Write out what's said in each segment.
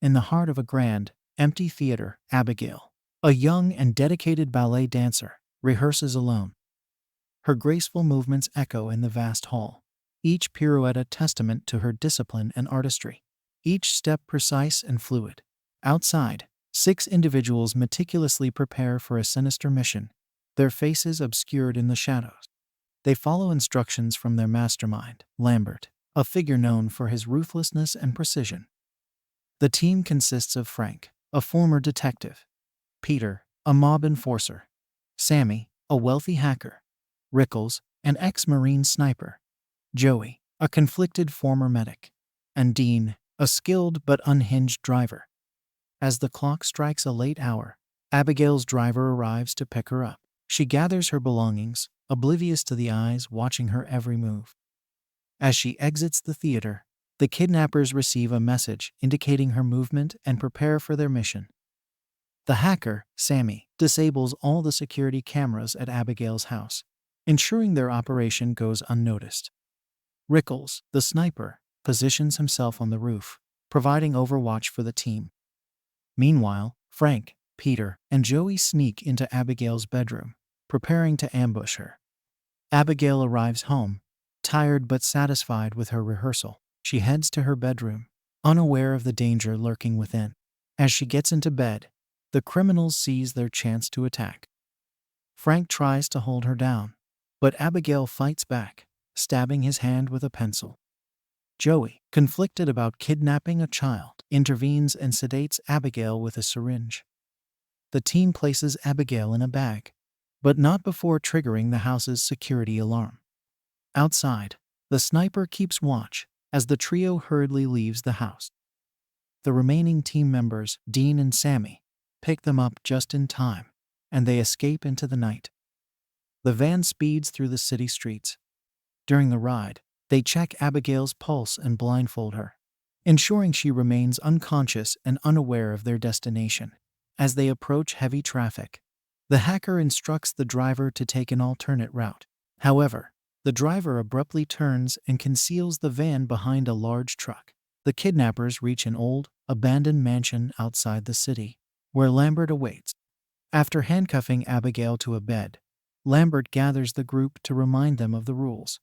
In the heart of a grand, empty theater, Abigail, a young and dedicated ballet dancer, rehearses alone. Her graceful movements echo in the vast hall, each pirouette a testament to her discipline and artistry, each step precise and fluid. Outside, 6 individuals meticulously prepare for a sinister mission, their faces obscured in the shadows. They follow instructions from their mastermind, Lambert, a figure known for his ruthlessness and precision. The team consists of Frank, a former detective; Peter, a mob enforcer; Sammy, a wealthy hacker; Rickles, an ex-Marine sniper; Joey, a conflicted former medic; and Dean, a skilled but unhinged driver. As the clock strikes a late hour, Abigail's driver arrives to pick her up. She gathers her belongings, oblivious to the eyes watching her every move. As she exits the theater, the kidnappers receive a message indicating her movement and prepare for their mission. The hacker, Sammy, disables all the security cameras at Abigail's house, ensuring their operation goes unnoticed. Rickles, the sniper, positions himself on the roof, providing overwatch for the team. Meanwhile, Frank, Peter, and Joey sneak into Abigail's bedroom, preparing to ambush her. Abigail arrives home, tired but satisfied with her rehearsal. She heads to her bedroom, unaware of the danger lurking within. As she gets into bed, the criminals seize their chance to attack. Frank tries to hold her down, but Abigail fights back, stabbing his hand with a pencil. Joey, conflicted about kidnapping a child, intervenes and sedates Abigail with a syringe. The team places Abigail in a bag, but not before triggering the house's security alarm. Outside, the sniper keeps watch as the trio hurriedly leaves the house. The remaining team members, Dean and Sammy, pick them up just in time, and they escape into the night. The van speeds through the city streets. During the ride, they check Abigail's pulse and blindfold her, ensuring she remains unconscious and unaware of their destination. As they approach heavy traffic, the hacker instructs the driver to take an alternate route. However, the driver abruptly turns and conceals the van behind a large truck. The kidnappers reach an old, abandoned mansion outside the city, where Lambert awaits. After handcuffing Abigail to a bed, Lambert gathers the group to remind them of the rules.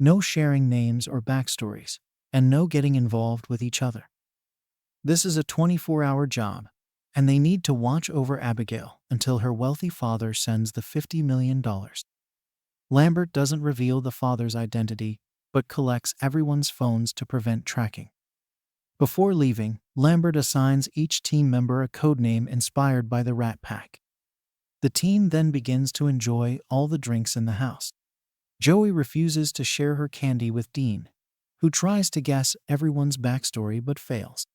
No sharing names or backstories, and no getting involved with each other. This is a 24-hour job, and they need to watch over Abigail until her wealthy father sends the $50 million. Lambert doesn't reveal the father's identity, but collects everyone's phones to prevent tracking. Before leaving, Lambert assigns each team member a codename inspired by the Rat Pack. The team then begins to enjoy all the drinks in the house. Joey refuses to share her candy with Dean, who tries to guess everyone's backstory but fails.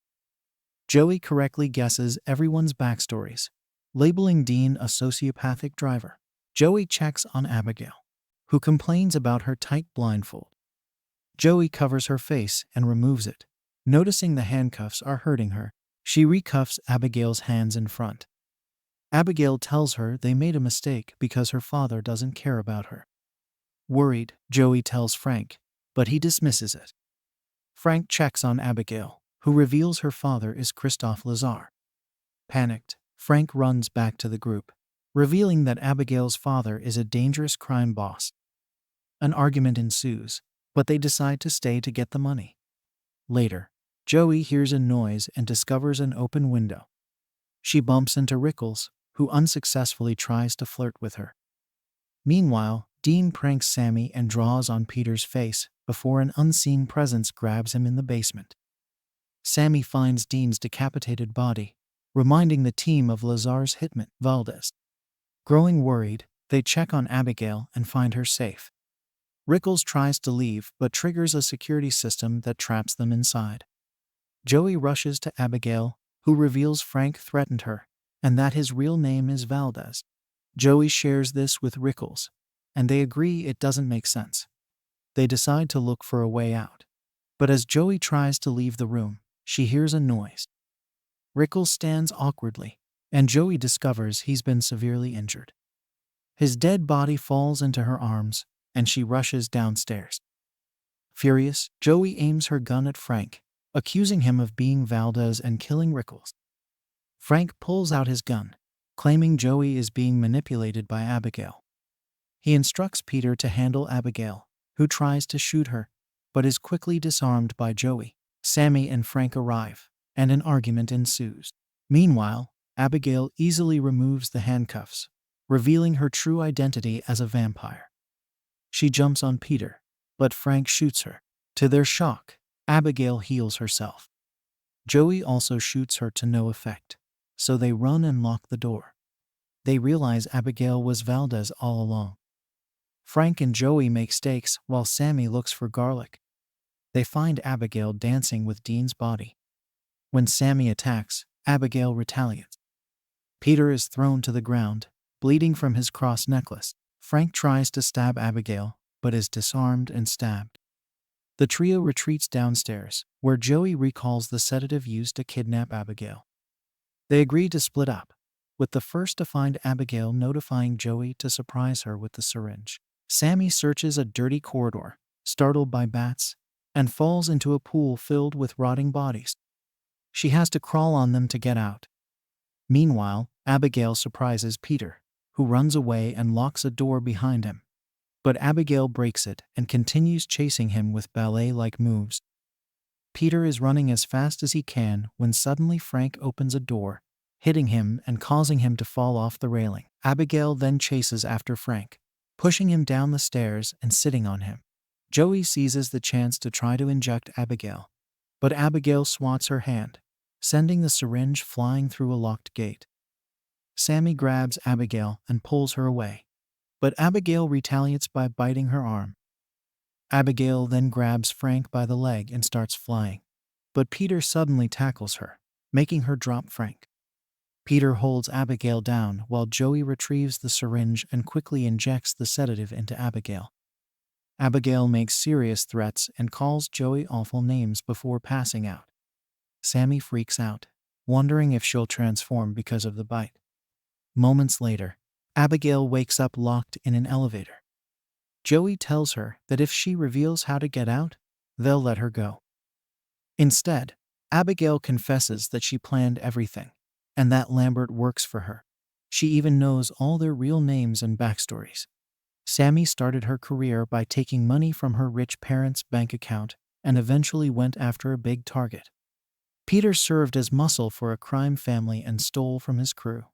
Joey correctly guesses everyone's backstories, labeling Dean a sociopathic driver. Joey checks on Abigail, who complains about her tight blindfold. Joey covers her face and removes it. Noticing the handcuffs are hurting her, she recuffs Abigail's hands in front. Abigail tells her they made a mistake because her father doesn't care about her. Worried, Joey tells Frank, but he dismisses it. Frank checks on Abigail, who reveals her father is Christophe Lazar. Panicked, Frank runs back to the group, revealing that Abigail's father is a dangerous crime boss. An argument ensues, but they decide to stay to get the money. Later, Joey hears a noise and discovers an open window. She bumps into Rickles, who unsuccessfully tries to flirt with her. Meanwhile, Dean pranks Sammy and draws on Peter's face before an unseen presence grabs him in the basement. Sammy finds Dean's decapitated body, reminding the team of Lazar's hitman, Valdez. Growing worried, they check on Abigail and find her safe. Rickles tries to leave but triggers a security system that traps them inside. Joey rushes to Abigail, who reveals Frank threatened her and that his real name is Valdez. Joey shares this with Rickles, and they agree it doesn't make sense. They decide to look for a way out. But as Joey tries to leave the room, she hears a noise. Rickles stands awkwardly, and Joey discovers he's been severely injured. His dead body falls into her arms, and she rushes downstairs. Furious, Joey aims her gun at Frank, accusing him of being Valdez and killing Rickles. Frank pulls out his gun, claiming Joey is being manipulated by Abigail. He instructs Peter to handle Abigail, who tries to shoot her, but is quickly disarmed by Joey. Sammy and Frank arrive, and an argument ensues. Meanwhile, Abigail easily removes the handcuffs, revealing her true identity as a vampire. She jumps on Peter, but Frank shoots her. To their shock, Abigail heals herself. Joey also shoots her to no effect, so they run and lock the door. They realize Abigail was Valdez all along. Frank and Joey make steaks while Sammy looks for garlic. They find Abigail dancing with Dean's body. When Sammy attacks, Abigail retaliates. Peter is thrown to the ground, bleeding from his cross necklace. Frank tries to stab Abigail, but is disarmed and stabbed. The trio retreats downstairs, where Joey recalls the sedative used to kidnap Abigail. They agree to split up, with the first to find Abigail notifying Joey to surprise her with the syringe. Sammy searches a dirty corridor, startled by bats, and falls into a pool filled with rotting bodies. She has to crawl on them to get out. Meanwhile, Abigail surprises Peter, who runs away and locks a door behind him. But Abigail breaks it and continues chasing him with ballet-like moves. Peter is running as fast as he can when suddenly Frank opens a door, hitting him and causing him to fall off the railing. Abigail then chases after Frank, pushing him down the stairs and sitting on him. Joey seizes the chance to try to inject Abigail, but Abigail swats her hand, sending the syringe flying through a locked gate. Sammy grabs Abigail and pulls her away, but Abigail retaliates by biting her arm. Abigail then grabs Frank by the leg and starts flying, but Peter suddenly tackles her, making her drop Frank. Peter holds Abigail down while Joey retrieves the syringe and quickly injects the sedative into Abigail. Abigail makes serious threats and calls Joey awful names before passing out. Sammy freaks out, wondering if she'll transform because of the bite. Moments later, Abigail wakes up locked in an elevator. Joey tells her that if she reveals how to get out, they'll let her go. Instead, Abigail confesses that she planned everything, and that Lambert works for her. She even knows all their real names and backstories. Sammy started her career by taking money from her rich parents' bank account and eventually went after a big target. Peter served as muscle for a crime family and stole from his crew.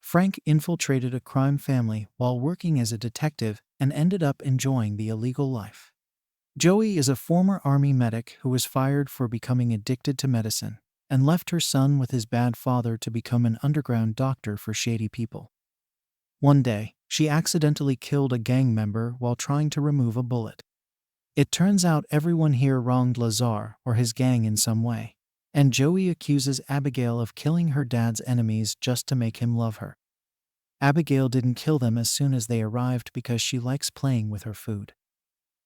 Frank infiltrated a crime family while working as a detective and ended up enjoying the illegal life. Joey is a former army medic who was fired for becoming addicted to medicine and left her son with his bad father to become an underground doctor for shady people. One day, she accidentally killed a gang member while trying to remove a bullet. It turns out everyone here wronged Lazar or his gang in some way, and Joey accuses Abigail of killing her dad's enemies just to make him love her. Abigail didn't kill them as soon as they arrived because she likes playing with her food.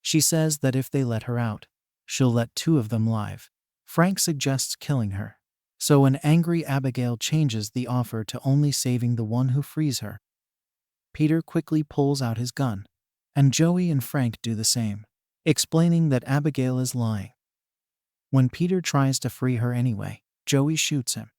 She says that if they let her out, she'll let two of them live. Frank suggests killing her, so an angry Abigail changes the offer to only saving the one who frees her. Peter quickly pulls out his gun, and Joey and Frank do the same, explaining that Abigail is lying. When Peter tries to free her anyway, Joey shoots him.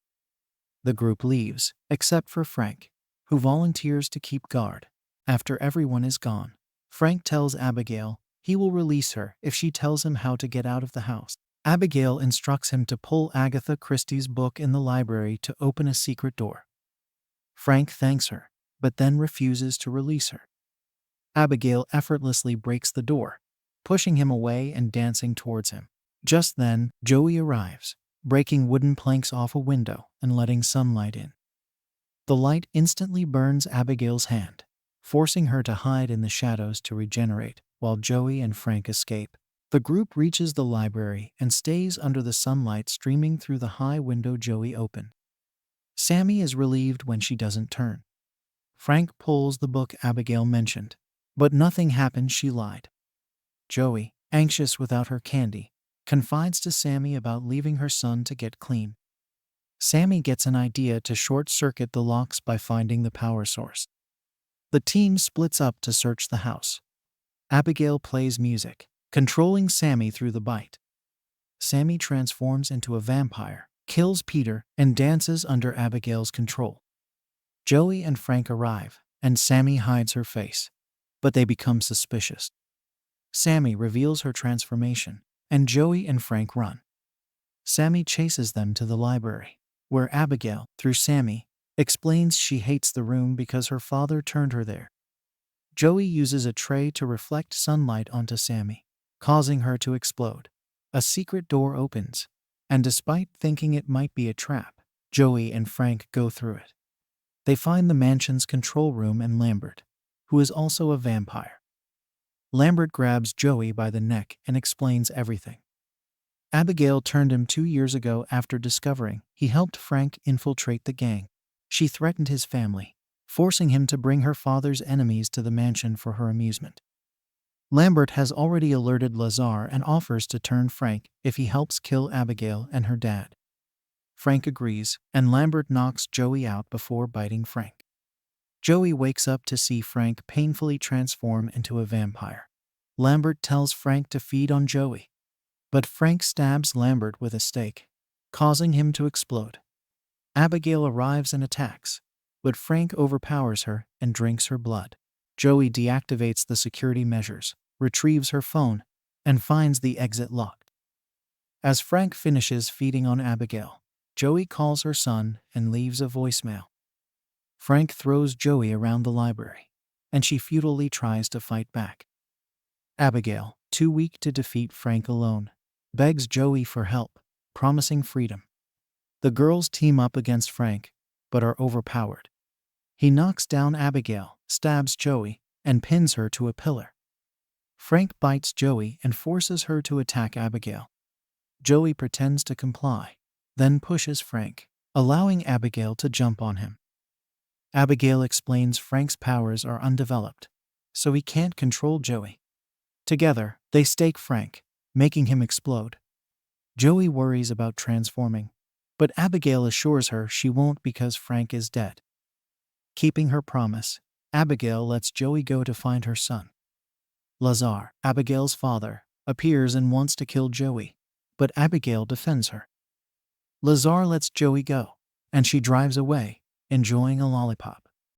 The group leaves, except for Frank, who volunteers to keep guard. After everyone is gone, Frank tells Abigail he will release her if she tells him how to get out of the house. Abigail instructs him to pull Agatha Christie's book in the library to open a secret door. Frank thanks her, but then refuses to release her. Abigail effortlessly breaks the door, pushing him away and dancing towards him. Just then, Joey arrives, breaking wooden planks off a window and letting sunlight in. The light instantly burns Abigail's hand, forcing her to hide in the shadows to regenerate, while Joey and Frank escape. The group reaches the library and stays under the sunlight streaming through the high window Joey opened. Sammy is relieved when she doesn't turn. Frank pulls the book Abigail mentioned, but nothing happened, she lied. Joey, anxious without her candy, confides to Sammy about leaving her son to get clean. Sammy gets an idea to short-circuit the locks by finding the power source. The team splits up to search the house. Abigail plays music, controlling Sammy through the bite. Sammy transforms into a vampire, kills Peter, and dances under Abigail's control. Joey and Frank arrive, and Sammy hides her face, but they become suspicious. Sammy reveals her transformation, and Joey and Frank run. Sammy chases them to the library, where Abigail, through Sammy, explains she hates the room because her father turned her there. Joey uses a tray to reflect sunlight onto Sammy, causing her to explode. A secret door opens, and despite thinking it might be a trap, Joey and Frank go through it. They find the mansion's control room and Lambert, who is also a vampire. Lambert grabs Joey by the neck and explains everything. Abigail turned him 2 years ago after discovering he helped Frank infiltrate the gang. She threatened his family, forcing him to bring her father's enemies to the mansion for her amusement. Lambert has already alerted Lazar and offers to turn Frank if he helps kill Abigail and her dad. Frank agrees, and Lambert knocks Joey out before biting Frank. Joey wakes up to see Frank painfully transform into a vampire. Lambert tells Frank to feed on Joey, but Frank stabs Lambert with a stake, causing him to explode. Abigail arrives and attacks, but Frank overpowers her and drinks her blood. Joey deactivates the security measures, retrieves her phone, and finds the exit locked. As Frank finishes feeding on Abigail, Joey calls her son and leaves a voicemail. Frank throws Joey around the library, and she futilely tries to fight back. Abigail, too weak to defeat Frank alone, begs Joey for help, promising freedom. The girls team up against Frank, but are overpowered. He knocks down Abigail, stabs Joey, and pins her to a pillar. Frank bites Joey and forces her to attack Abigail. Joey pretends to comply, then pushes Frank, allowing Abigail to jump on him. Abigail explains Frank's powers are undeveloped, so he can't control Joey. Together, they stake Frank, making him explode. Joey worries about transforming, but Abigail assures her she won't because Frank is dead. Keeping her promise, Abigail lets Joey go to find her son. Lazar, Abigail's father, appears and wants to kill Joey, but Abigail defends her. Lazar lets Joey go, and she drives away, enjoying a lollipop.